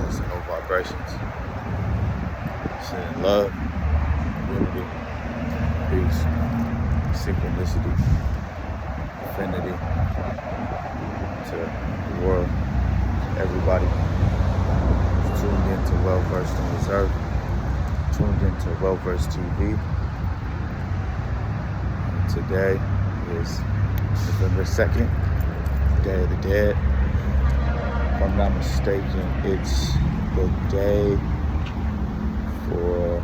frequencies, no vibrations. Sending love, unity, peace, synchronicity, affinity to the world, to everybody who's tuned into Well-Versed and Reserved, tuned into Well-Versed TV. And today is November 2nd, Day of the Dead. If I'm not mistaken, it's the day for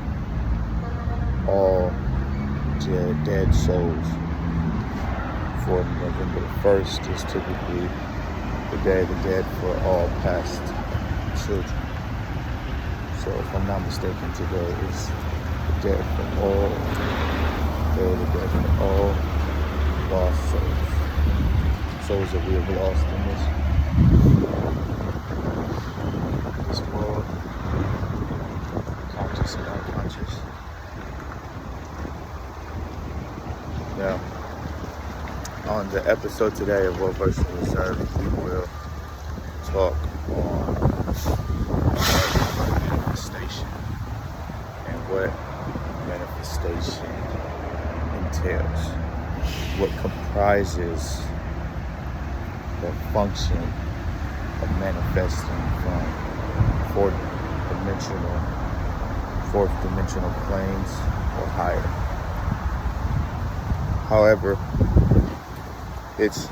all dead souls. For November 1st is typically the Day of the Dead for all past children. So if I'm not mistaken, today is the day for all, Day of the Dead for all lost souls. Souls that we have lost in this world, conscious and unconscious. Now, on the episode today of Well-Versed and Reserved, we will talk on manifestation and what manifestation entails, what comprises the function of manifesting from fourth dimensional planes or higher. However, it's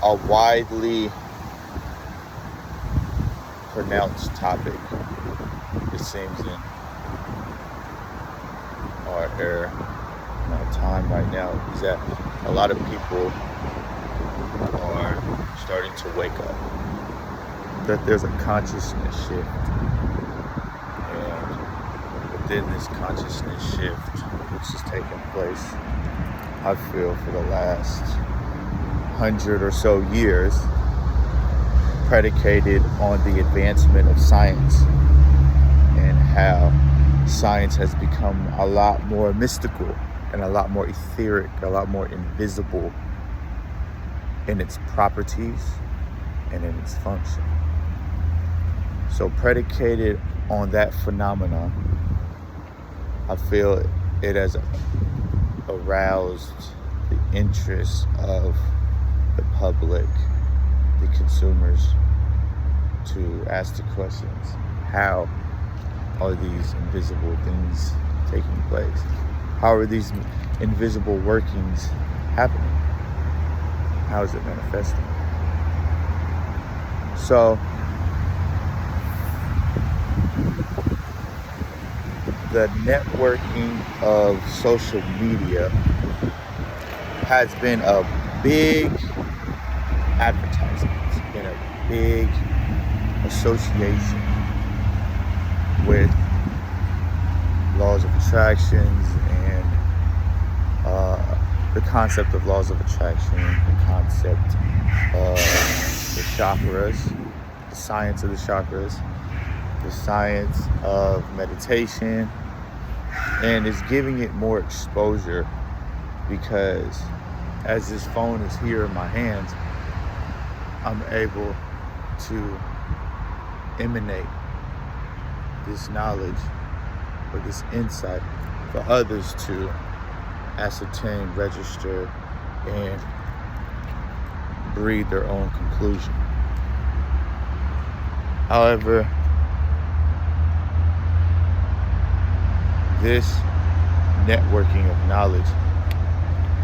a widely pronounced topic, it seems, in our era, in our time right now, is that a lot of people are starting to wake up, that there's a consciousness shift, and within this consciousness shift, which has taken place, I feel, for the last 100 or so years, predicated on the advancement of science and how science has become a lot more mystical and a lot more etheric, a lot more invisible in its properties and in its function. So predicated on that phenomenon, I feel it has aroused the interest of the public, the consumers, to ask the questions: how are these invisible things taking place? How are these invisible workings happening? How is it manifesting? So, the networking of social media has been a big advertisement. It's been a big association with laws of attractions and the concept of laws of attraction, the concept of the chakras, the science of the chakras, the science of meditation, and is giving it more exposure because as this phone is here in my hands, I'm able to emanate this knowledge or this insight for others to ascertain, register, and breed their own conclusion. However, this networking of knowledge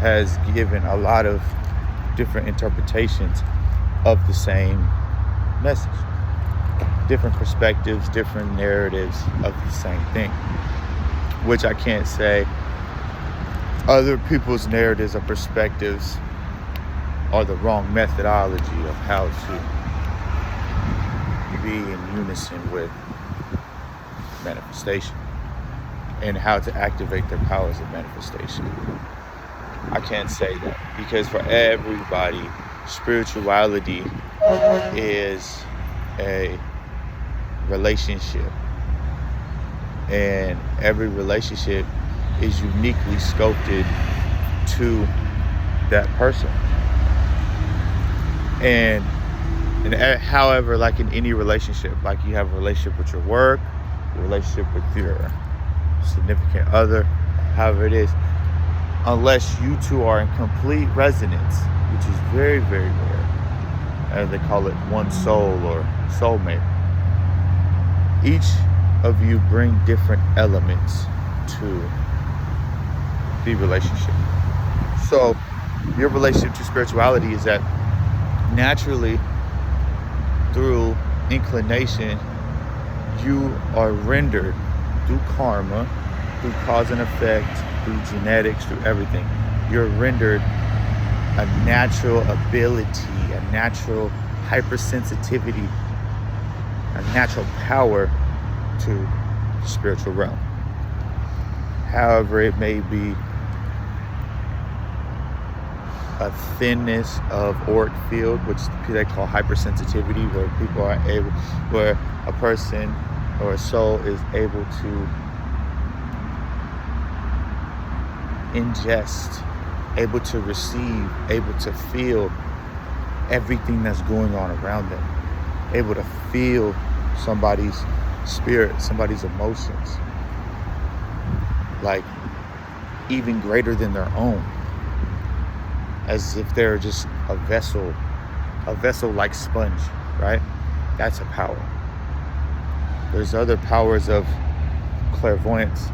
has given a lot of different interpretations of the same message. Different perspectives, different narratives of the same thing. Which I can't say other people's narratives or perspectives are the wrong methodology of how to be in unison with manifestation and how to activate their powers of manifestation. I can't say that because for everybody, spirituality is a relationship, and every relationship is uniquely sculpted to that person. And And however, like in any relationship, like you have a relationship with your work, a relationship with your significant other, however it is, unless you two are in complete resonance, which is very, very rare, as they call it one soul or soulmate, each of you bring different elements to the relationship. So your relationship to spirituality is that naturally, through inclination, you are rendered through karma, through cause and effect, through genetics, through everything. You're rendered a natural ability, a natural hypersensitivity, a natural power to the spiritual realm. However, it may be a thinness of auric field, which they call hypersensitivity, where people are able, where a person or a soul is able to ingest, able to receive, able to feel everything that's going on around them, able to feel somebody's spirit, somebody's emotions, like even greater than their own, as if they're just a vessel like sponge, right? That's a power. There's other powers of clairvoyance.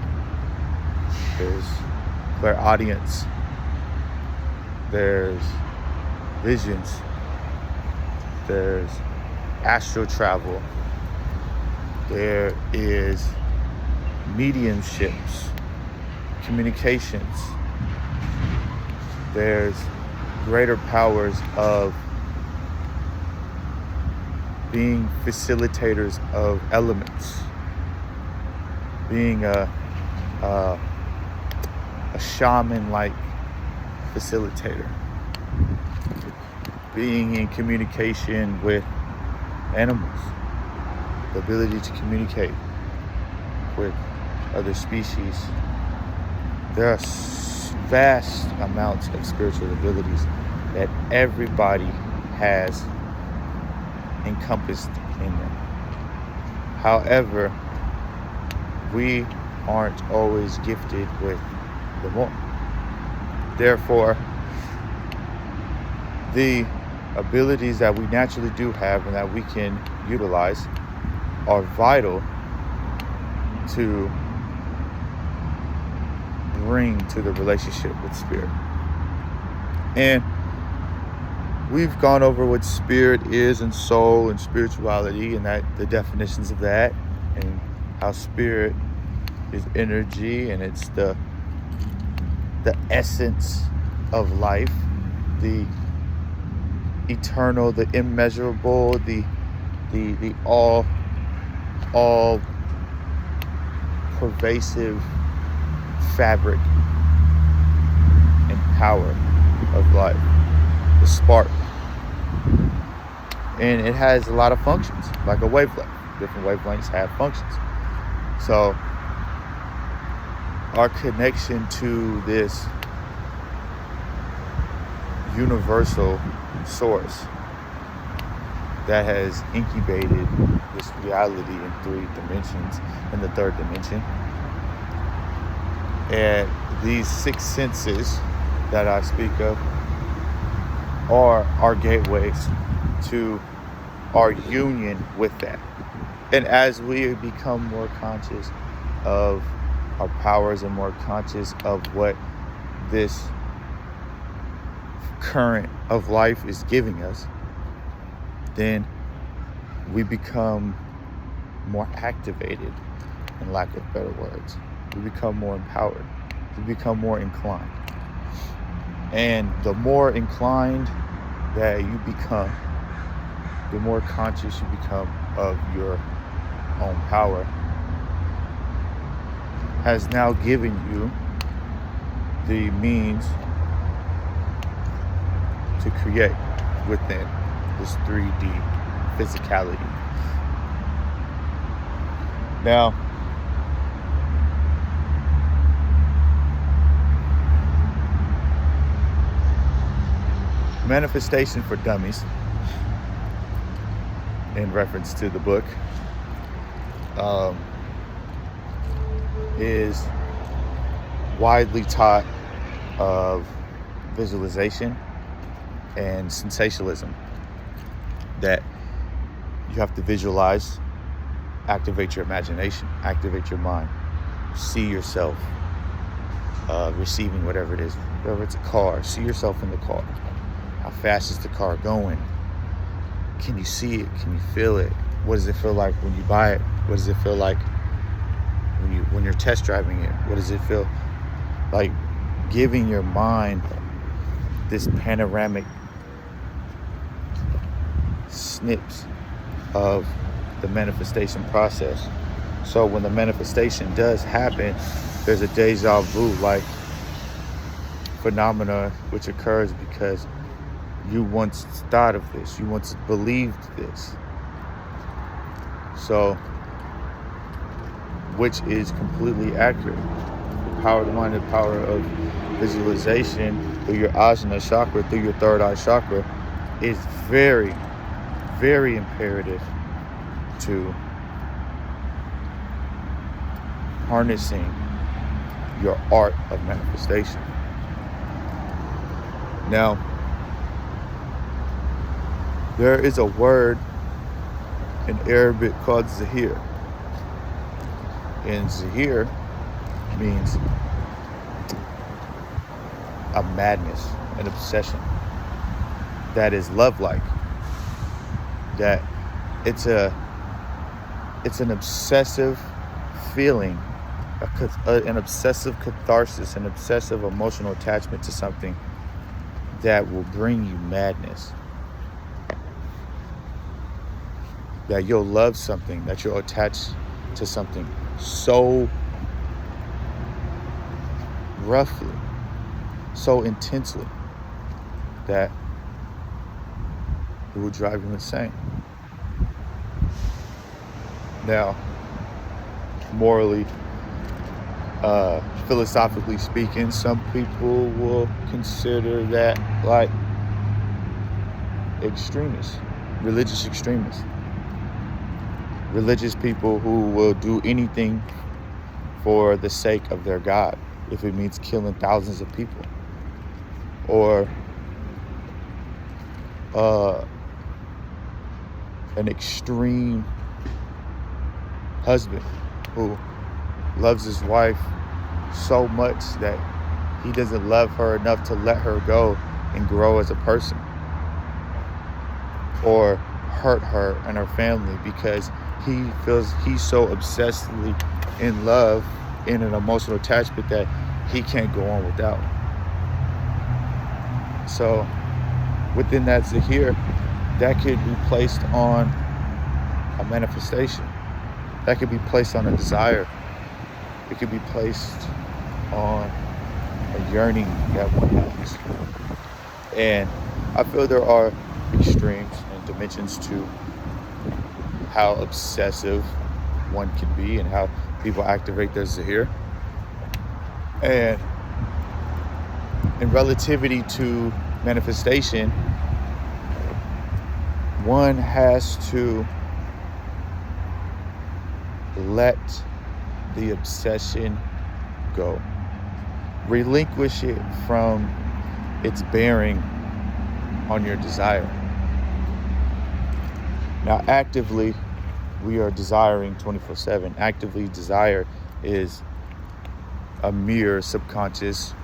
There's clairaudience. There's visions. There's astral travel. There is mediumships, communications. There's greater powers of being facilitators of elements, being a shaman-like facilitator, being in communication with animals, the ability to communicate with other species. There are vast amounts of spiritual abilities that everybody has encompassed in them. However, we aren't always gifted with the more. Therefore, the abilities that we naturally do have and that we can utilize are vital to bring to the relationship with spirit. And we've gone over what spirit is and soul and spirituality, and that the definitions of that, and how spirit is energy and it's the essence of life, the eternal, the immeasurable, the all pervasive fabric and power of life, the spark. And it has a lot of functions, like a wavelength. Different wavelengths have functions. So our connection to this universal source that has incubated this reality in 3 dimensions, in the 3rd dimension. And these 6 senses that I speak of are our gateways to our union with that. And as we become more conscious of our powers and more conscious of what this current of life is giving us, then we become more activated, in lack of better words. We become more empowered. We become more inclined. And the more inclined that you become, the more conscious you become of your own power, has now given you the means to create within this 3D physicality. Now, Manifestation for Dummies in reference to the book, is widely taught of visualization and sensationalism, that you have to visualize, activate your imagination, activate your mind, see yourself receiving whatever it is. Whether it's a car, see yourself in the car. How fast is the car going? Can you see it? Can you feel it? What does it feel like when you buy it? What does it feel like when you're test driving it? What does it feel like? Giving your mind this panoramic snips of the manifestation process. So when the manifestation does happen, there's a deja vu like phenomena which occurs because you once thought of this, you once believed this. So, which is completely accurate. The power of the mind, the power of visualization through your Ajna chakra, through your third eye chakra, is very, very imperative to harnessing your art of manifestation. Now, there is a word in Arabic called zahir. And zahir means a madness, an obsession that is love-like. That it's an obsessive feeling, an obsessive catharsis, an obsessive emotional attachment to something that will bring you madness. That you'll love something, that you'll attach to something so roughly, so intensely, that it will drive you insane. Now, morally, philosophically speaking, some people will consider that like extremists, religious extremists. Religious people who will do anything for the sake of their God, if it means killing thousands of people. Or an extreme husband who loves his wife so much that he doesn't love her enough to let her go and grow as a person, or hurt her and her family because he feels he's so obsessively in love, in an emotional attachment, that he can't go on without. So within that zahir, that could be placed on a manifestation. That could be placed on a desire. It could be placed on a yearning that one has. And I feel there are extremes and dimensions to how obsessive one can be and how people activate their zahir. And in relativity to manifestation, one has to let the obsession go. Relinquish it from its bearing on your desire. Now, actively, we are desiring 24/7. Actively, desire is a mere subconscious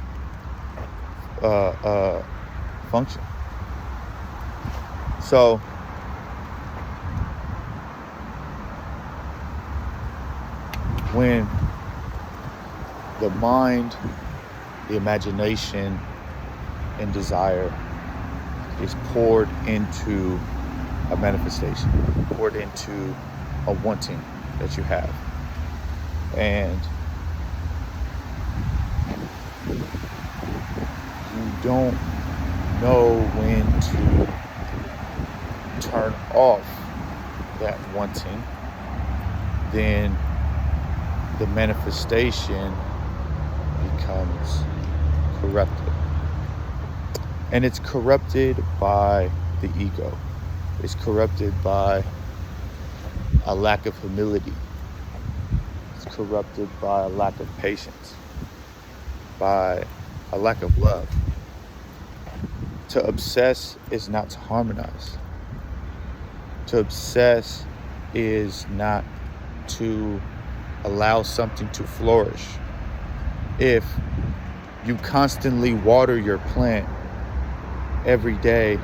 function. So, when the mind, the imagination, and desire is poured into a manifestation, poured into a wanting that you have, and you don't know when to turn off that wanting, then the manifestation becomes corrupted. And it's corrupted by the ego. It's corrupted by a lack of humility. It's corrupted by a lack of patience, by a lack of love. To obsess is not to harmonize. To obsess is not to allow something to flourish. If you constantly water your plant every day,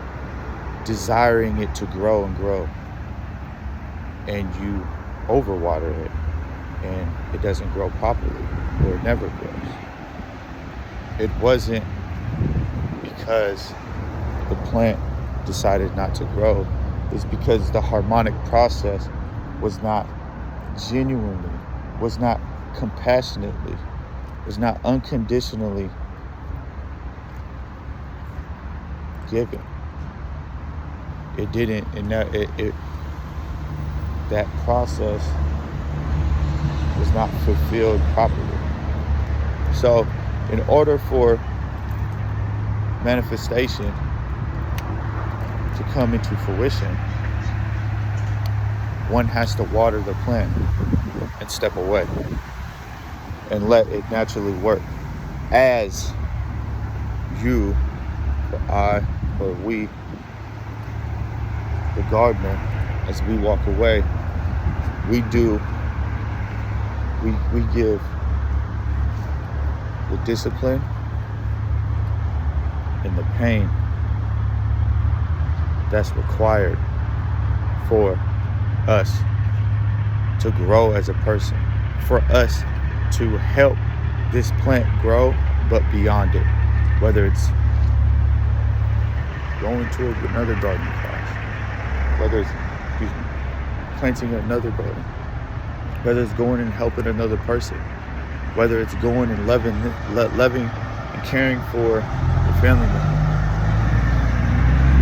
desiring it to grow and grow, and you overwater it and it doesn't grow properly, or it never grows, it wasn't because the plant decided not to grow. It's because the harmonic process was not genuinely, was not compassionately, was not unconditionally given. It didn't, and that process was not fulfilled properly. So in order for manifestation to come into fruition, one has to water the plant and step away and let it naturally work. As you, or I, or we, the gardener, as we walk away, we give the discipline and the pain that's required for us to grow as a person, for us to help this plant grow, but beyond it, whether it's going to another gardening class, whether it's planting another garden, whether it's going and helping another person, whether it's going and loving and caring for a family member,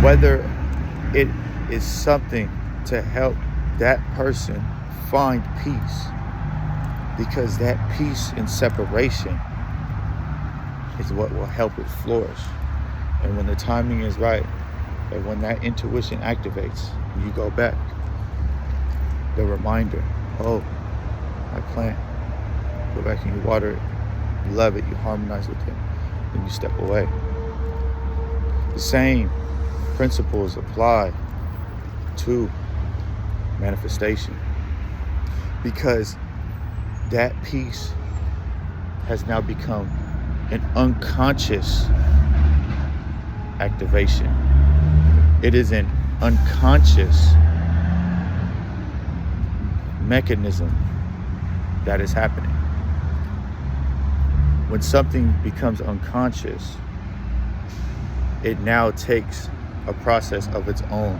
whether it is something to help that person find peace, because that peace in separation is what will help it flourish. And when the timing is right, and when that intuition activates, you go back, the reminder, oh, my plant, go back and you water it, you love it, you harmonize with it, then you step away. The same principles apply to manifestation, because that piece has now become an unconscious activation. It is an unconscious mechanism that is happening. When something becomes unconscious, it now takes a process of its own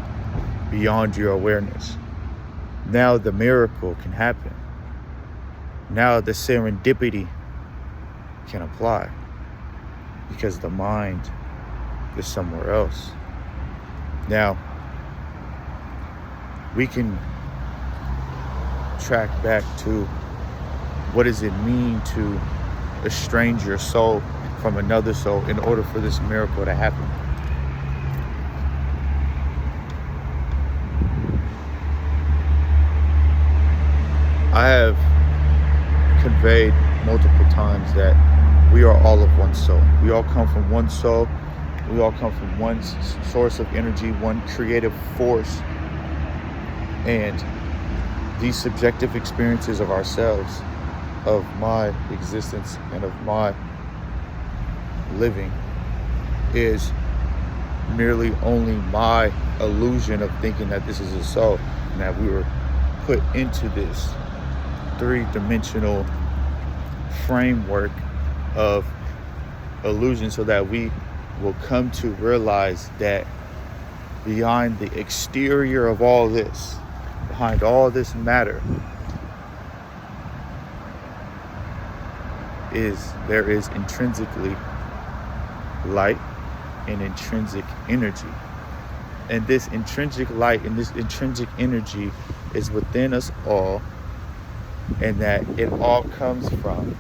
beyond your awareness. Now the miracle can happen. Now the serendipity can apply, because the mind is somewhere else. Now we can track back to, what does it mean to estrange your soul from another soul in order for this miracle to happen? I have conveyed multiple times that we are all of one soul. We all come from one soul. We all come from one source of energy, one creative force. And these subjective experiences of ourselves, of my existence and of my living, is merely only my illusion of thinking that this is a soul, and that we were put into this three-dimensional framework of illusion so that we will come to realize that behind the exterior of all this, behind all this matter, there is intrinsically light and intrinsic energy. And this intrinsic light and this intrinsic energy is within us all, and that it all comes from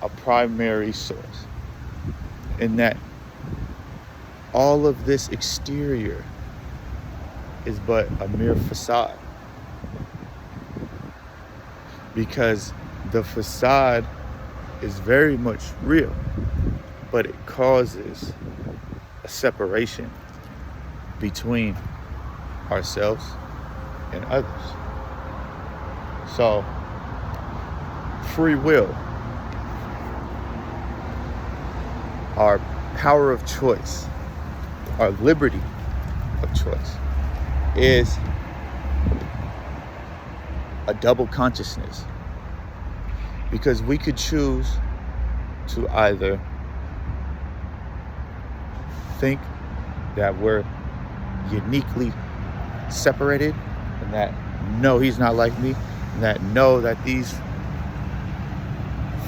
a primary source. And that all of this exterior is but a mere facade. because the facade is very much real, but it causes a separation between ourselves and others. So, free will, our power of choice, our liberty of choice, is a double consciousness, because we could choose to either think that we're uniquely separated and that no, he's not like me, and that no, that these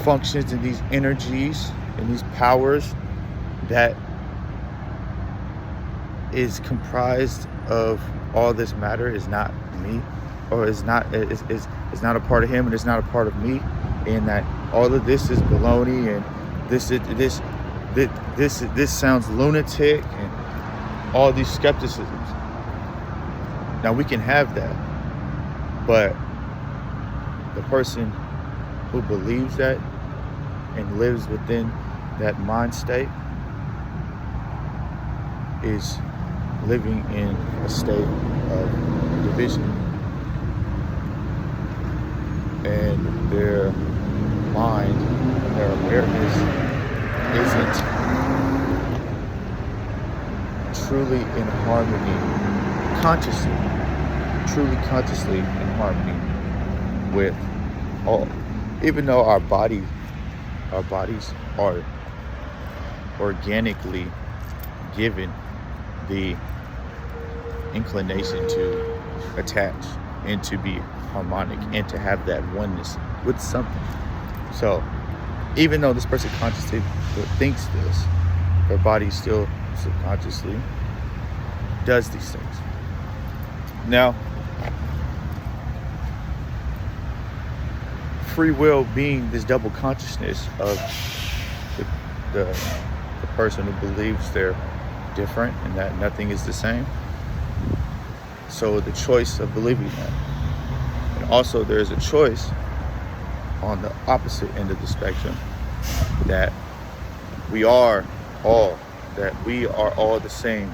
functions and these energies and these powers that is comprised of all this matter is not me, or is not a part of him, and it's not a part of me, and that all of this is baloney, and this sounds lunatic, and all these skepticisms. Now we can have that, but the person who believes that and lives within that mind state is living in a state of division, and their mind and their awareness isn't truly in harmony, truly consciously in harmony with all. Even though our bodies are organically given the inclination to attach and to be harmonic and to have that oneness with something. So even though this person consciously thinks this, their body still subconsciously does these things. Now, free will being this double consciousness of the person who believes they're different and that nothing is the same. So the choice of believing that. And also there's a choice on the opposite end of the spectrum that we are all the same,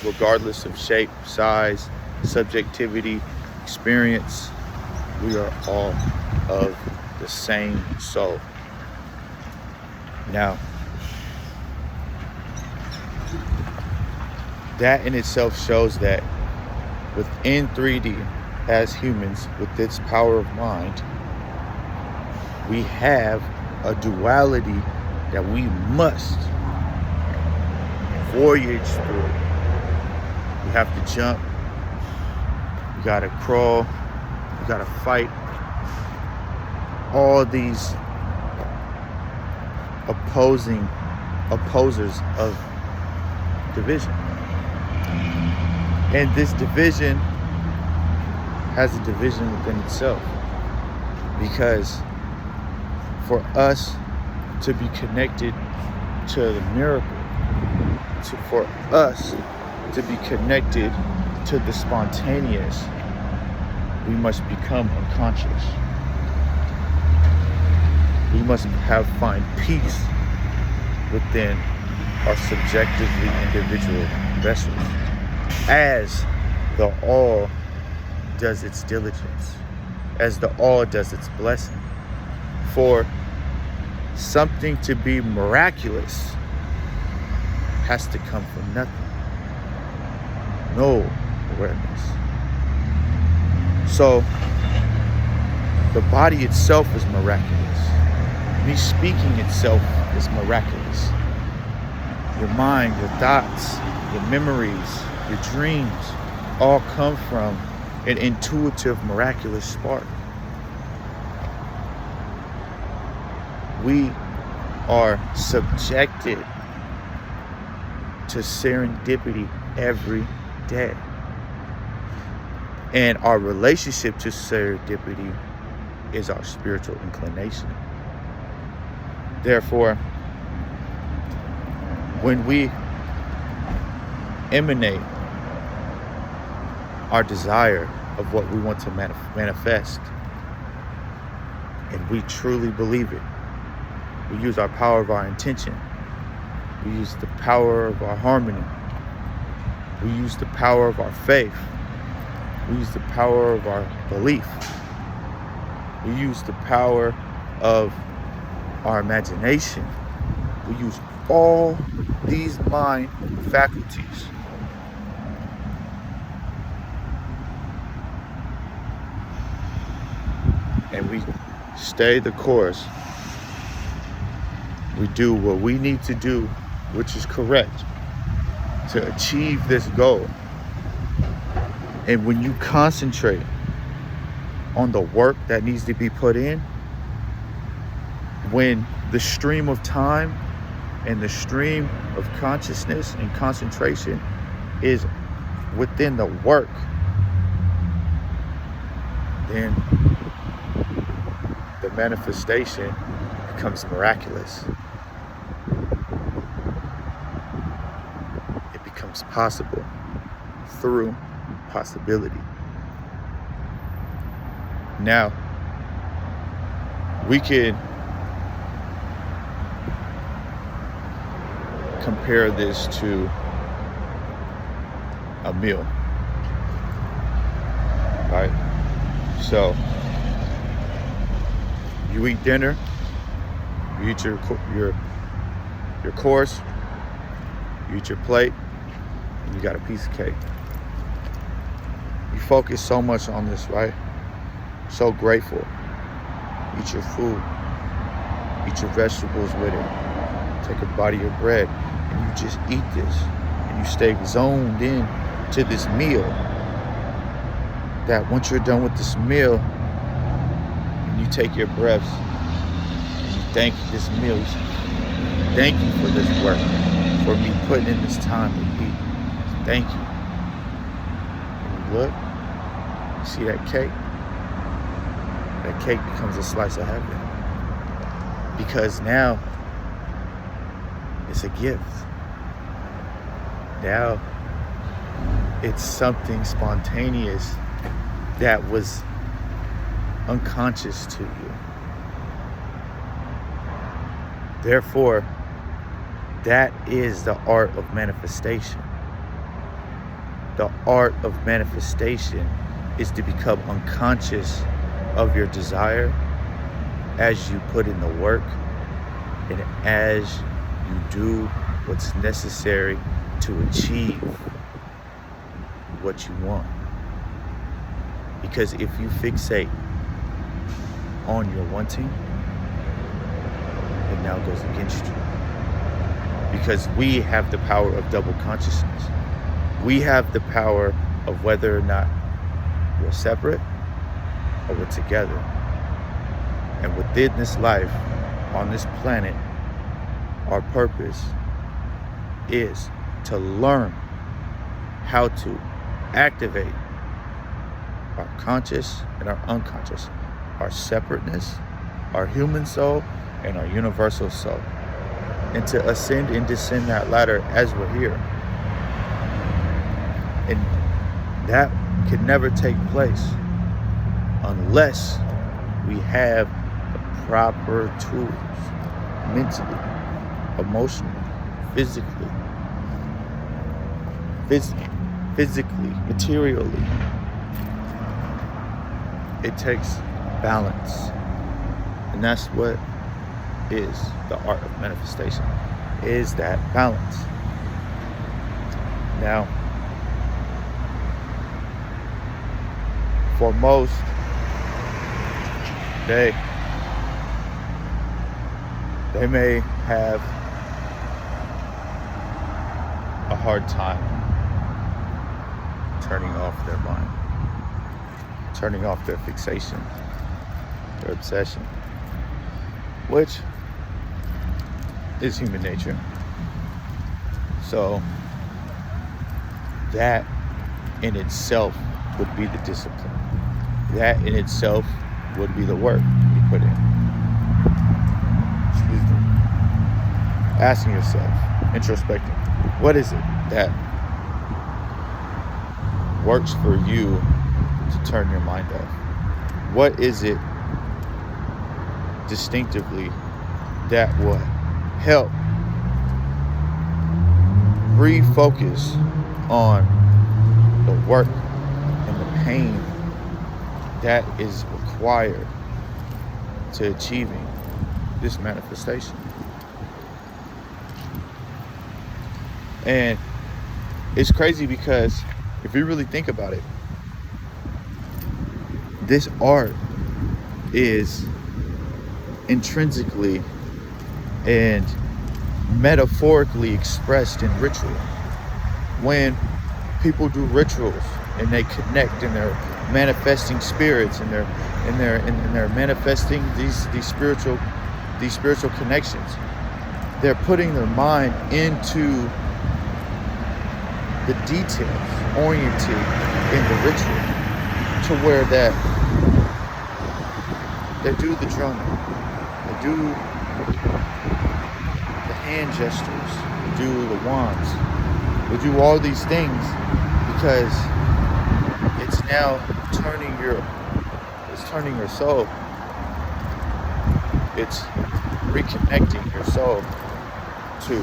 regardless of shape, size, subjectivity, experience. We are all of the same soul. Now, that in itself shows that within 3D, as humans, with its power of mind, we have a duality that we must voyage through. We have to jump, we gotta crawl, we gotta fight all these opposers of division. And this division has a division within itself, because for us to be connected to the miracle, for us to be connected to the spontaneous, we must become unconscious. We must find peace within our subjectively individual vessels, as the all does its diligence, as the all does its blessing. For something to be miraculous has to come from nothing. No awareness. So the body itself is miraculous. Me speaking itself is miraculous. Your mind, your thoughts, your memories, your dreams all come from an intuitive, miraculous spark. We are subjected to serendipity every day. And our relationship to serendipity is our spiritual inclination. Therefore, when we emanate our desire of what we want to manifest, and we truly believe it. We use our power of our intention. We use the power of our harmony. We use the power of our faith. We use the power of our belief. We use the power of our imagination. We use all these mind faculties. And we stay the course. We do what we need to do, which is correct, to achieve this goal. And when you concentrate on the work that needs to be put in, when the stream of time and the stream of consciousness and concentration is within the work, then the manifestation becomes miraculous. It becomes possible through possibility. Now, we can compare this to a meal, right? So, you eat dinner, you eat your course, you eat your plate, and you got a piece of cake. You focus so much on this, right? So grateful. Eat your food, eat your vegetables with it. Take a bite of your bread, and you just eat this, and you stay zoned in to this meal. That once you're done with this meal, and you take your breaths, and you thank this meal. You say, thank you for this work, for me putting in this time to eat. Thank you. And you look, you see that cake? That cake becomes a slice of heaven. Because now, it's a gift. Now, it's something spontaneous that was unconscious to you. Therefore, that is the art of manifestation. The art of manifestation is to become unconscious of your desire as you put in the work and as you do what's necessary to achieve what you want. Because if you fixate on your wanting, it now goes against you. Because we have the power of double consciousness. We have the power of whether or not we're separate or we're together. And within this life, on this planet, our purpose is to learn how to activate our conscious and our unconscious, our separateness, our human soul, and our universal soul, and to ascend and descend that ladder as we're here. And that can never take place unless we have the proper tools, mentally, emotionally, physically, materially. It takes balance. And that's what is the art of manifestation, is that balance. Now, for most, they may have a hard time turning off their mind, turning off their fixation, their obsession, which is human nature. So that in itself would be the discipline. That in itself would be the work you put in. Excuse me. Asking yourself, introspecting, what is it that works for you to turn your mind off? What is it distinctively that will help refocus on the work and the pain that is required to achieving this manifestation. And it's crazy because if you really think about it, this art is intrinsically and metaphorically expressed in ritual. When people do rituals and they connect and they're manifesting spirits and they're manifesting these spiritual connections, they're putting their mind into the details oriented in the ritual, to where that they do the drumming, they do the hand gestures, they do the wands, they do all these things because it's now turning your soul. It's reconnecting your soul to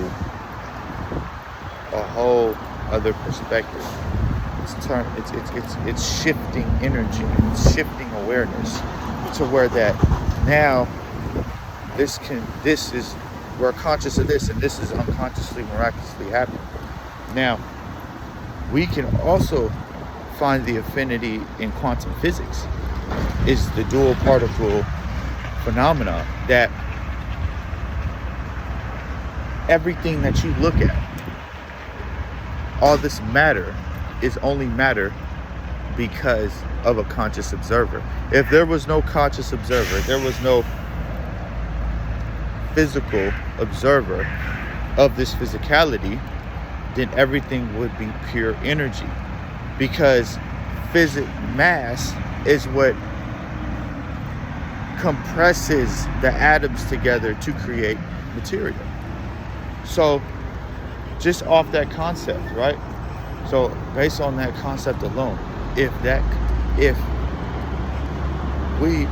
a whole other perspective. It's shifting energy, it's shifting awareness to where that now we're conscious of this, and this is unconsciously, miraculously happening. Now, we can also find the affinity in quantum physics, is the dual particle phenomena, that everything that you look at, all this matter is only matter because of a conscious observer. If there was no conscious observer, there was no physical observer of this physicality, then everything would be pure energy, because mass is what compresses the atoms together to create material. So just off that concept, right? So based on that concept alone, if we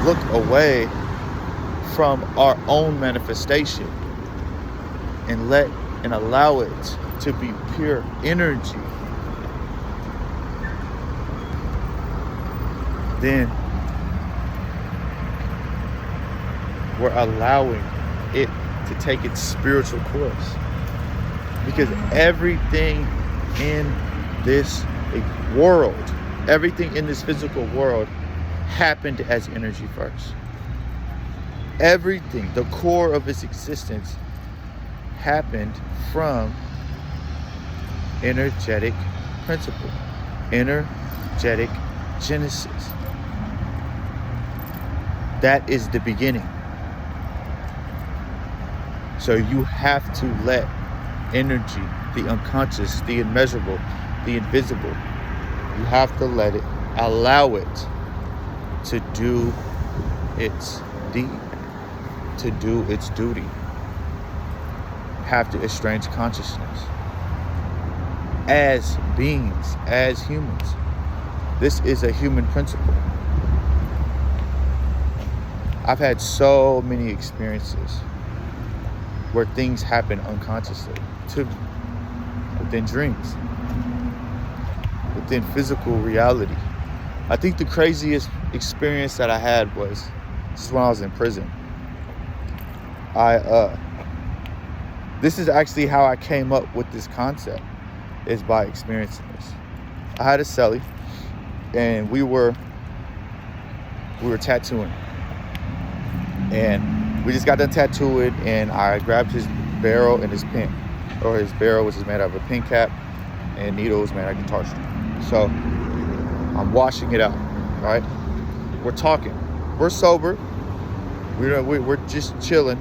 look away from our own manifestation and allow it to be pure energy, then we're allowing it to take its spiritual course. Because everything in this world, everything in this physical world happened as energy first. Everything, the core of its existence, happened from energetic principle, energetic genesis. That is the beginning. So you have to let energy, the unconscious, the immeasurable, the invisible, you have to let it, allow it to do its deed, to do its duty. Have to estrange consciousness. As beings, as humans, this is a human principle. I've had so many experiences where things happen unconsciously to me, within dreams, within physical reality. I think the craziest experience that I had was just when I was in prison. This is actually how I came up with this concept, is by experiencing this. I had a cellie, and we were tattooing, and we just got done tattooing, and I grabbed his barrel and his pen, or his barrel, which is made out of a pen cap, and needles made out of guitar string. So I'm washing it out, right? We're talking, we're sober, we're just chilling.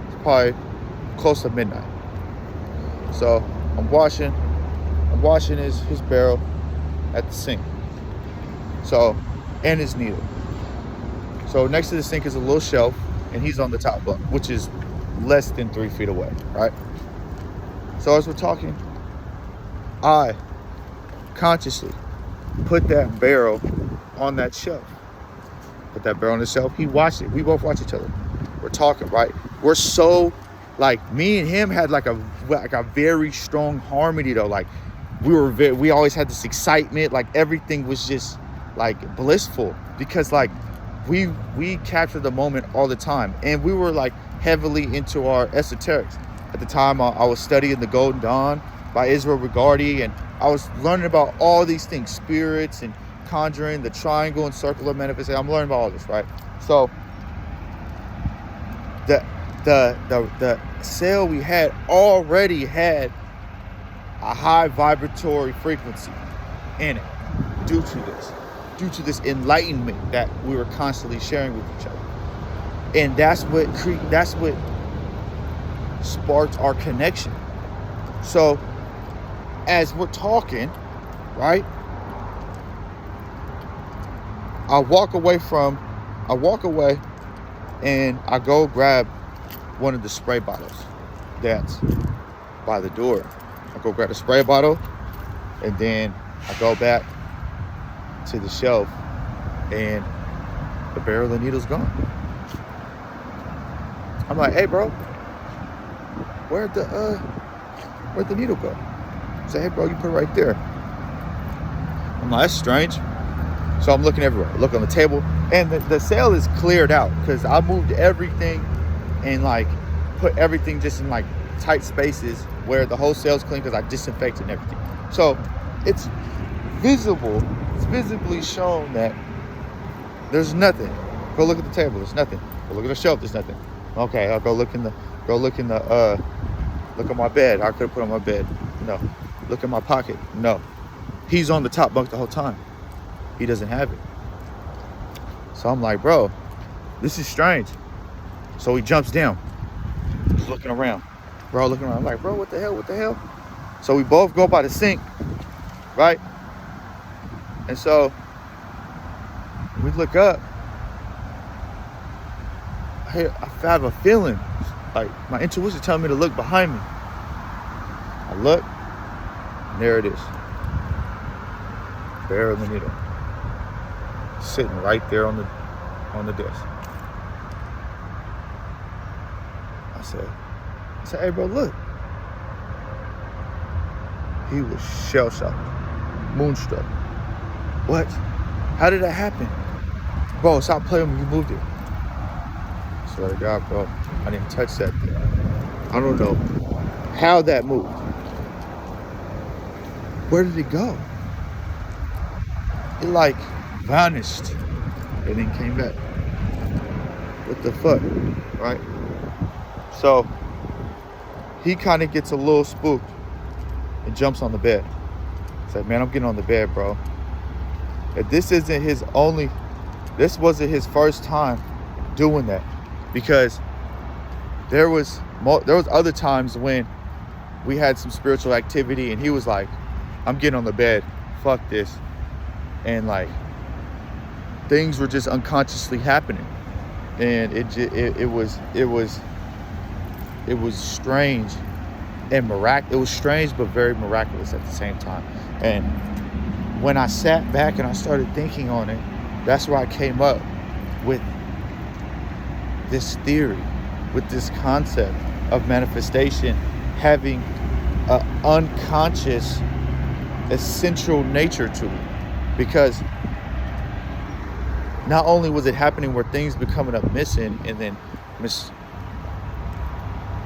It's probably close to midnight. So I'm washing his barrel at the sink. So, and his needle. So next to the sink is a little shelf, and he's on the top bunk, which is less than 3 feet away, right? So as we're talking, I consciously put that barrel on that shelf. put that barrel on the shelf. He watched it. We both watch each other. We're talking, right? We're so, like, me and him had like a very strong harmony though. Like we always had this excitement. Like everything was just like blissful because like we captured the moment all the time, and we were like heavily into our esoterics. At the time, I was studying The Golden Dawn by Israel Regardie, and I was learning about all these things, spirits and conjuring, the triangle and circle of manifestation. I'm learning about all this, right? So the cell we had already had a high vibratory frequency in it due to this enlightenment that we were constantly sharing with each other. And that's what sparked our connection. So as we're talking, right, I walk away and I go grab one of the spray bottles that's by the door. I go grab a spray bottle, and then I go back to the shelf, and the barrel of needles gone. I'm like, hey bro, where'd the needle go? I say, hey bro, you put it right there. I'm like, that's strange. So I'm looking everywhere. I look on the table, and the cell is cleared out because I moved everything and like put everything just in like tight spaces where the whole cell's clean because I disinfected and everything. So it's visible. It's visibly shown that there's nothing. Go look at the table. There's nothing. Go look at the shelf. There's nothing. Okay, I'll go look at my bed. I could have put on my bed. No. Look in my pocket. No. He's on the top bunk the whole time. He doesn't have it. So I'm like, bro, this is strange. So he jumps down. He's looking around. Bro, looking around. I'm like, bro, what the hell? So we both go by the sink, right? And so we look up. I have a feeling, like my intuition telling me to look behind me. I look, and there it is. Barrel of the needle. Sitting right there on the desk. I said, hey bro, look. He was shell-shocked, moonstruck. What? How did that happen? Bro, stop playing when you moved it. I swear to God, bro, I didn't touch that thing. I don't know how that moved. Where did it go? It like vanished and then came back. What the fuck, right? So he kind of gets a little spooked and jumps on the bed. He's like, man, I'm getting on the bed, bro. And this wasn't his first time doing that, because there was other times when we had some spiritual activity and he was like, I'm getting on the bed, fuck this. And like things were just unconsciously happening, and it was strange and miraculous. It was strange but very miraculous at the same time. And when I sat back and I started thinking on it, that's where I came up with this theory, with this concept of manifestation having an unconscious essential nature to it. Because not only was it happening where things were coming up missing and then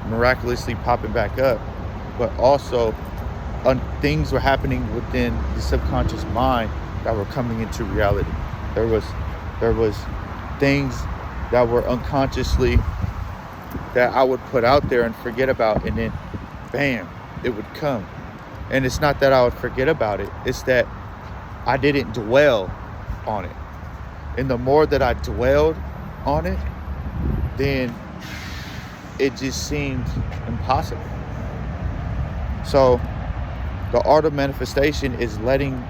miraculously popping back up, but also things were happening within the subconscious mind that were coming into reality. There was things that were unconsciously that I would put out there and forget about, and then bam, it would come. And it's not that I would forget about it, it's that I didn't dwell on it. And the more that I dwelled on it, then it just seemed impossible. So the art of manifestation is letting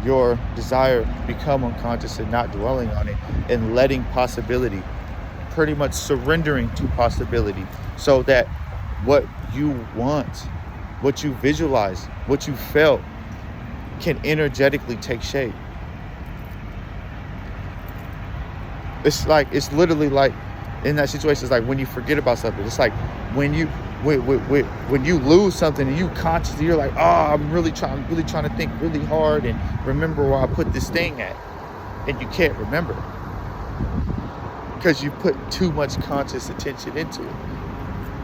your desire become unconscious and not dwelling on it, and letting possibility, pretty much surrendering to possibility, so that what you want, what you visualize, what you felt can energetically take shape. It's literally like in that situation, it's like when you forget about something. It's like when you when you lose something and you consciously, you're like, oh, I'm really trying to think really hard and remember where I put this thing at, and you can't remember because you put too much conscious attention into it.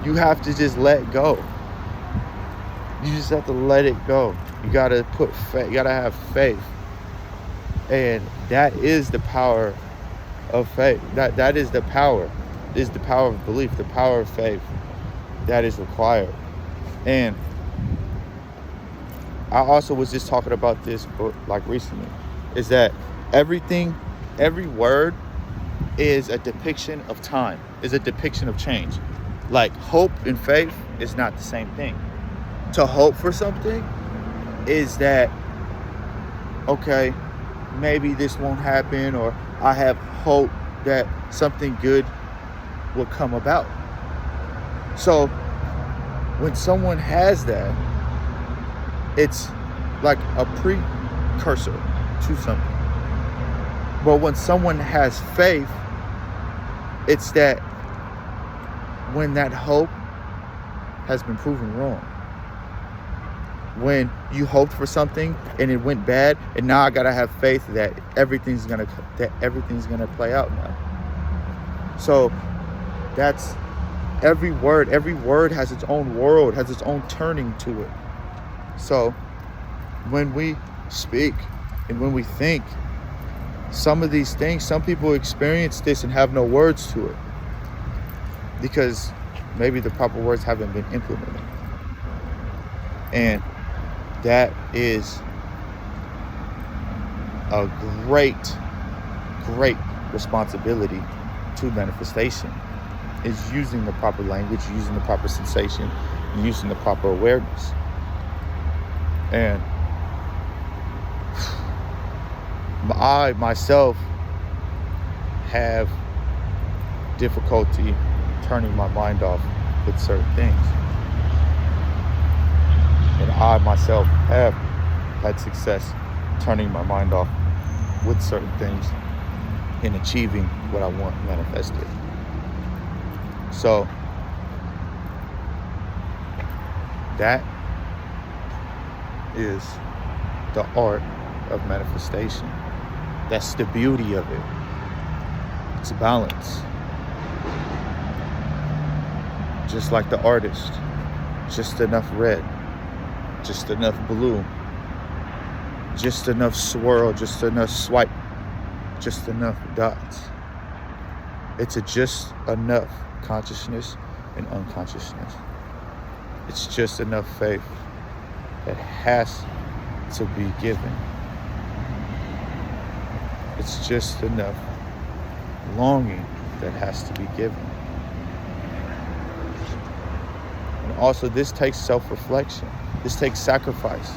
You have to just let go. You just have to let it go. You gotta put faith. You gotta have faith, and that is the power of faith. That is the power. Is the power of belief, the power of faith that is required. And I also was just talking about this like recently, is that every word is a depiction of time, is a depiction of change. Like hope and faith is not the same thing. To hope for something is that, okay, maybe this won't happen, or I have hope that something good will come about. So when someone has that, it's like a precursor to something. But when someone has faith, it's that when that hope has been proven wrong. When you hoped for something and it went bad, and now I gotta have faith that everything's gonna play out now. So that's every word has its own world, has its own turning to it. So when we speak and when we think, some of these things, some people experience this and have no words to it because maybe the proper words haven't been implemented. And that is a great responsibility to manifestation, is using the proper language, using the proper sensation, using the proper awareness. And I myself have difficulty turning my mind off with certain things. And I myself have had success turning my mind off with certain things and achieving what I want manifested. So that is the art of manifestation. That's the beauty of it. It's a balance. Just like the artist, just enough red, just enough blue, just enough swirl, just enough swipe, just enough dots. It's just enough consciousness and unconsciousness. It's just enough faith that has to be given. It's just enough longing that has to be given. And also, this takes self-reflection. This takes sacrifice.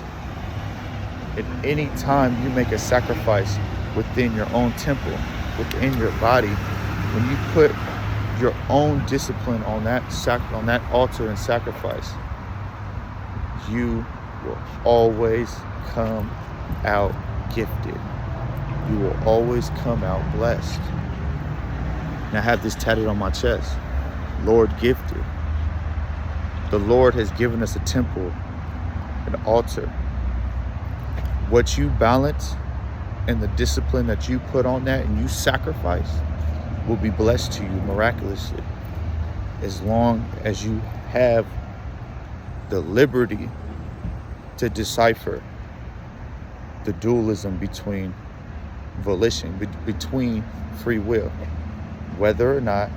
At any time you make a sacrifice within your own temple, within your body, when you put your own discipline on that altar and sacrifice, you will always come out gifted. You will always come out blessed. And I have this tatted on my chest. Lord gifted. The Lord has given us a temple, an altar. What you balance and the discipline that you put on that and you sacrifice will be blessed to you miraculously, as long as you have the liberty to decipher the dualism between volition, between free will, whether or not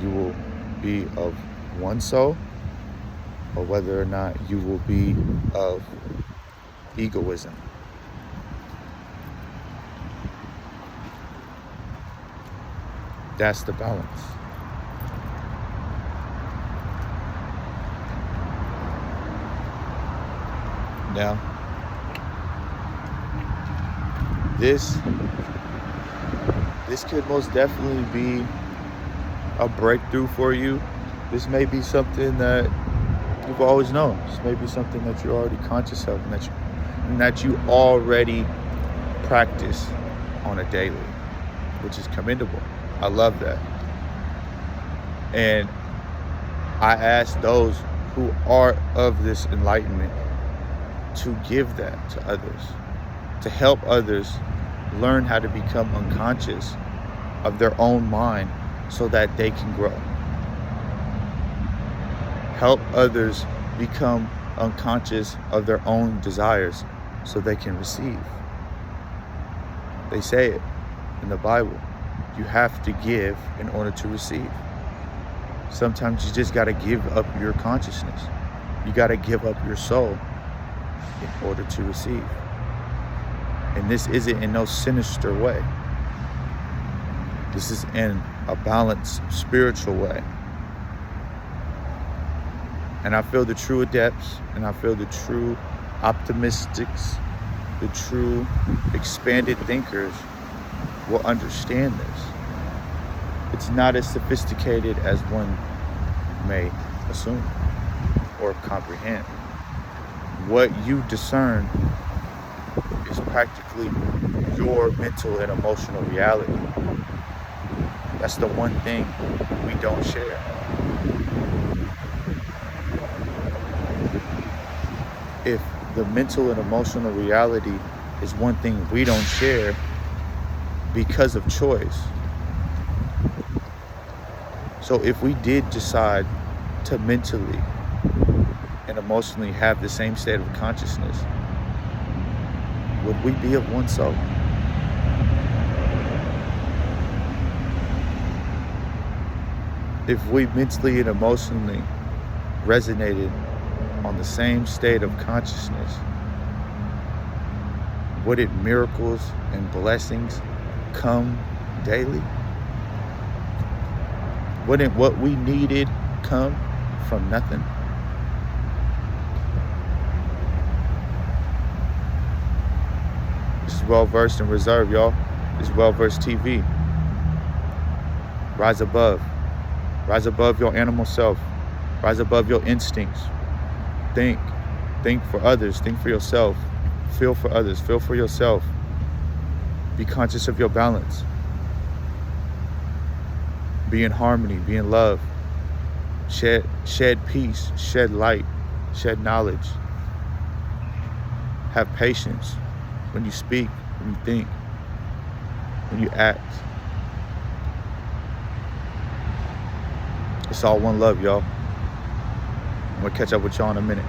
you will be of one soul or whether or not you will be of egoism. That's the balance. Now, this could most definitely be a breakthrough for you. This may be something that you've always known. This may be something that you're already conscious of and that you already practice on a daily. which is commendable. I love that. And I ask those who are of this enlightenment to give that to others, to help others learn how to become unconscious of their own mind so that they can grow. Help others become unconscious of their own desires so they can receive. They say it in the Bible. You have to give in order to receive. Sometimes you just got to give up your consciousness. You got to give up your soul in order to receive. And this isn't in no sinister way. This is in a balanced spiritual way. And I feel the true adepts, and I feel the true optimistics, the true expanded thinkers will understand this. It's not as sophisticated as one may assume or comprehend. What you discern is practically your mental and emotional reality. That's the one thing we don't share. If the mental and emotional reality is one thing we don't share because of choice. So if we did decide to mentally and emotionally have the same state of consciousness, would we be of one soul? If we mentally and emotionally resonated on the same state of consciousness, wouldn't miracles and blessings come daily? Wouldn't what we needed come from nothing? This is Well Versed and Reserved, y'all. This is Well Versed TV. Rise above. Rise above your animal self. Rise above your instincts. Think. Think for others. Think for yourself. Feel for others. Feel for yourself. Be conscious of your balance. Be in harmony. Be in love. Shed peace. Shed light. Shed knowledge. Have patience when you speak, when you think, when you act. It's all one love, y'all. I'm gonna catch up with y'all in a minute.